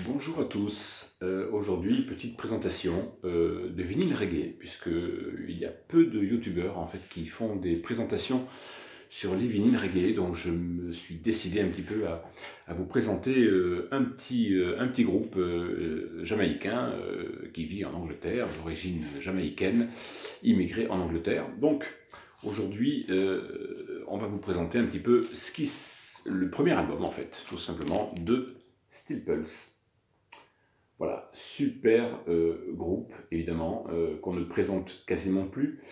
Bonjour à tous. Aujourd'hui, petite présentation de vinyle reggae, puisqu'il y a peu de youtubeurs en fait qui font des présentations sur les vinyles reggae, donc je me suis décidé un petit peu à vous présenter un petit groupe jamaïcain qui vit en Angleterre, d'origine jamaïcaine, immigré en Angleterre. Donc aujourd'hui, on va vous présenter un petit peu le premier album en fait, tout simplement, de Steel Pulse. Voilà, super groupe, évidemment, qu'on ne présente quasiment plus.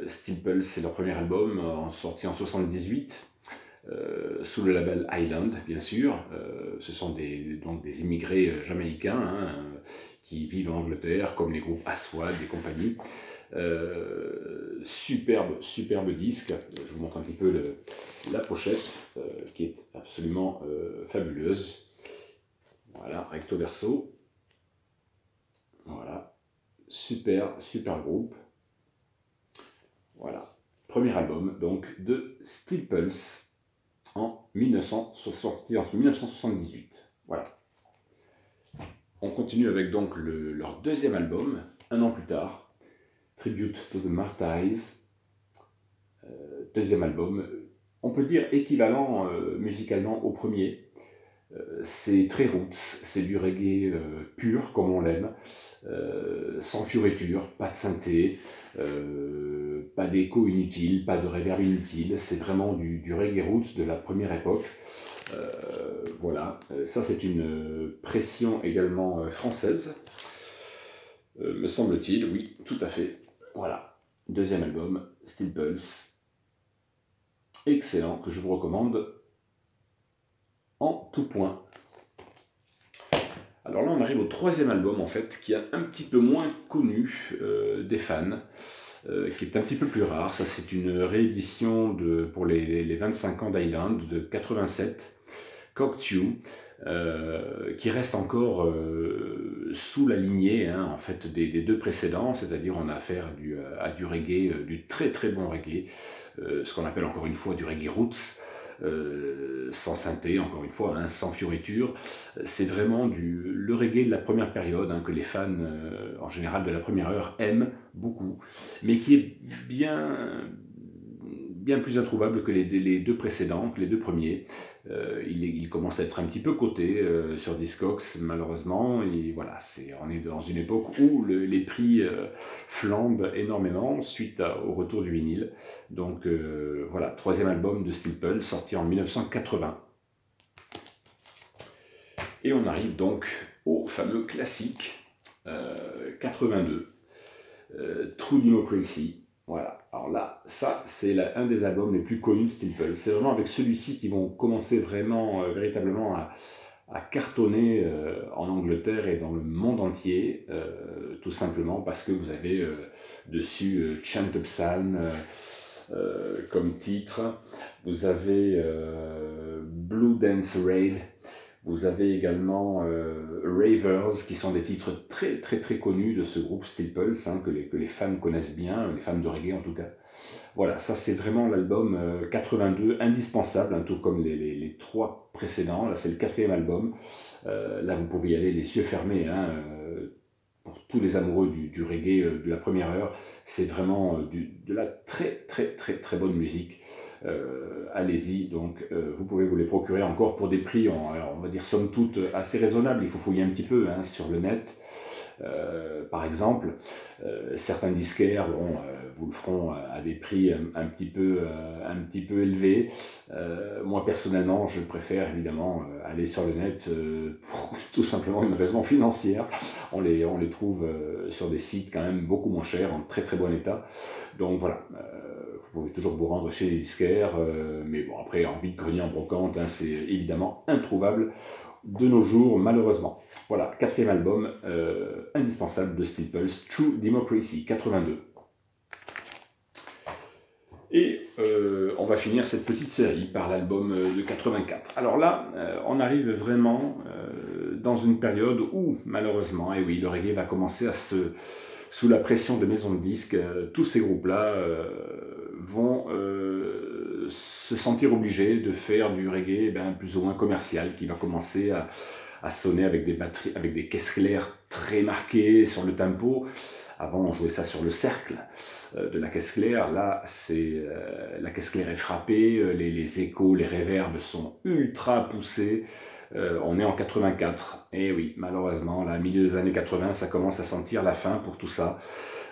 Steel Pulse, c'est leur premier album, sorti en 78, sous le label Island, bien sûr. Ce sont donc des immigrés jamaïcains qui vivent en Angleterre, comme les groupes Aswad et compagnie. Superbe disque. Je vous montre un petit peu la pochette, qui est absolument fabuleuse. Voilà, recto verso. Voilà, super groupe. Voilà, premier album donc de Steel Pulse en 1978. Voilà. On continue avec donc leur deuxième album, un an plus tard, Tribute to the Martyrs. Deuxième album, on peut dire équivalent musicalement au premier. C'est très roots, c'est du reggae pur comme on l'aime, sans fioriture, pas de synthé, pas d'écho inutile, pas de reverb inutile, c'est vraiment du reggae roots de la première époque. Voilà, ça c'est une pression également française, me semble-t-il, oui, tout à fait. Voilà, deuxième album, Steel Pulse, excellent, que je vous recommande en tout point. Alors là, on arrive au troisième album, en fait, qui est un petit peu moins connu des fans, qui est un petit peu plus rare. Ça, c'est une réédition pour les 25 ans d'Island de 87, Cocteau, qui reste encore sous la lignée en fait, des deux précédents, c'est-à-dire on a affaire à du reggae, du très bon reggae, ce qu'on appelle encore une fois du reggae roots, sans synthé, encore une fois, sans fioriture. C'est vraiment le reggae de la première période, que les fans, en général de la première heure, aiment beaucoup, mais qui est bien plus introuvable que les deux précédents, que les deux premiers. Il commence à être un petit peu coté sur Discogs, malheureusement, et voilà, on est dans une époque où les prix flambent énormément suite au retour du vinyle. Donc voilà, troisième album de Steel Pulse, sorti en 1980. Et on arrive donc au fameux classique 82, True Democracy. Voilà, alors là, ça c'est un des albums les plus connus de Steel Pulse. C'est vraiment avec celui-ci qu'ils vont commencer vraiment, véritablement à cartonner en Angleterre et dans le monde entier, tout simplement parce que vous avez dessus Chant of Psalm comme titre, vous avez Blue Dance Raid, vous avez également Ravers, qui sont des titres très connus de ce groupe Steel Pulse, que les fans connaissent bien, les fans de reggae en tout cas. Voilà, ça c'est vraiment l'album 82, indispensable, tout comme les trois précédents. Là c'est le quatrième album. Là vous pouvez y aller les yeux fermés, pour tous les amoureux du reggae de la première heure. C'est vraiment de la très bonne musique. Allez-y, donc vous pouvez vous les procurer encore pour des prix, on va dire somme toute assez raisonnables. Il faut fouiller un petit peu sur le net. Par exemple, certains disquaires vous le feront à des prix un petit peu élevés. Moi personnellement, je préfère évidemment aller sur le net pour tout simplement une raison financière. On les trouve sur des sites quand même beaucoup moins chers, en très bon état. Donc voilà, vous pouvez toujours vous rendre chez les disquaires, mais bon, après, en vide-grenier, en brocante, c'est évidemment introuvable de nos jours, malheureusement. Voilà, quatrième album indispensable de Steel Pulse, True Democracy, 82. Et on va finir cette petite série par l'album de 84. Alors là, on arrive vraiment dans une période où, malheureusement, et oui, le reggae va commencer sous la pression de maisons de disques, tous ces groupes-là vont se sentir obligés de faire du reggae plus ou moins commercial, qui va commencer à sonner avec des batteries, avec des caisses claires très marquées sur le tempo. Avant, on jouait ça sur le cercle de la caisse claire. Là, la caisse claire est frappée, les échos, les réverbes sont ultra poussés. On est en 84. Et oui, malheureusement, là, milieu des années 80, ça commence à sentir la fin pour tout ça.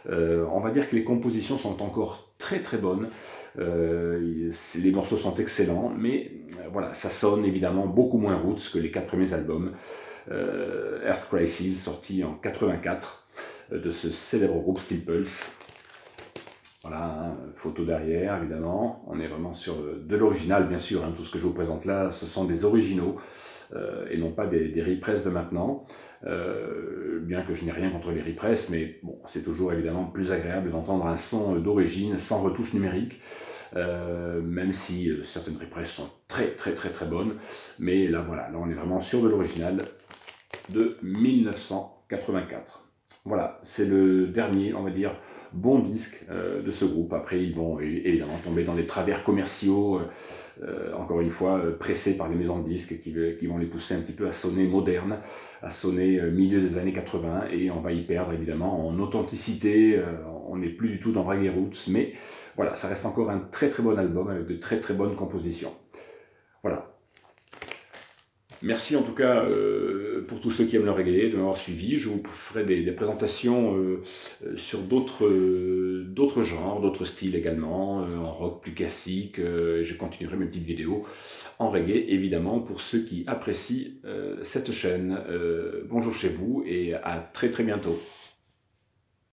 On va dire que les compositions sont encore très très bonnes. Les morceaux sont excellents, mais voilà, ça sonne évidemment beaucoup moins roots que les 4 premiers albums. Earth Crisis, sorti en 84, de ce célèbre groupe Steel Pulse. Voilà, hein, photo derrière, évidemment. On est vraiment sur de l'original, bien sûr. Hein. Tout ce que je vous présente là, ce sont des originaux et non pas des represses de maintenant. Bien que je n'ai rien contre les represses, mais bon, c'est toujours évidemment plus agréable d'entendre un son d'origine sans retouche numérique. Même si certaines represses sont très bonnes. Mais là, voilà, là on est vraiment sur de l'original de 1984. Voilà, c'est le dernier, on va dire, bon disque de ce groupe. Après, ils vont évidemment tomber dans des travers commerciaux, encore une fois, pressés par les maisons de disques qui vont les pousser un petit peu à sonner moderne, à sonner milieu des années 80, et on va y perdre évidemment en authenticité. On n'est plus du tout dans Reggae Roots, mais voilà, ça reste encore un très bon album avec de très bonnes compositions. Voilà. Merci en tout cas pour tous ceux qui aiment le reggae de m'avoir suivi. Je vous ferai des présentations sur d'autres genres, d'autres styles également, en rock plus classique. Je continuerai mes petites vidéos en reggae, évidemment, pour ceux qui apprécient cette chaîne. Bonjour chez vous et à très bientôt.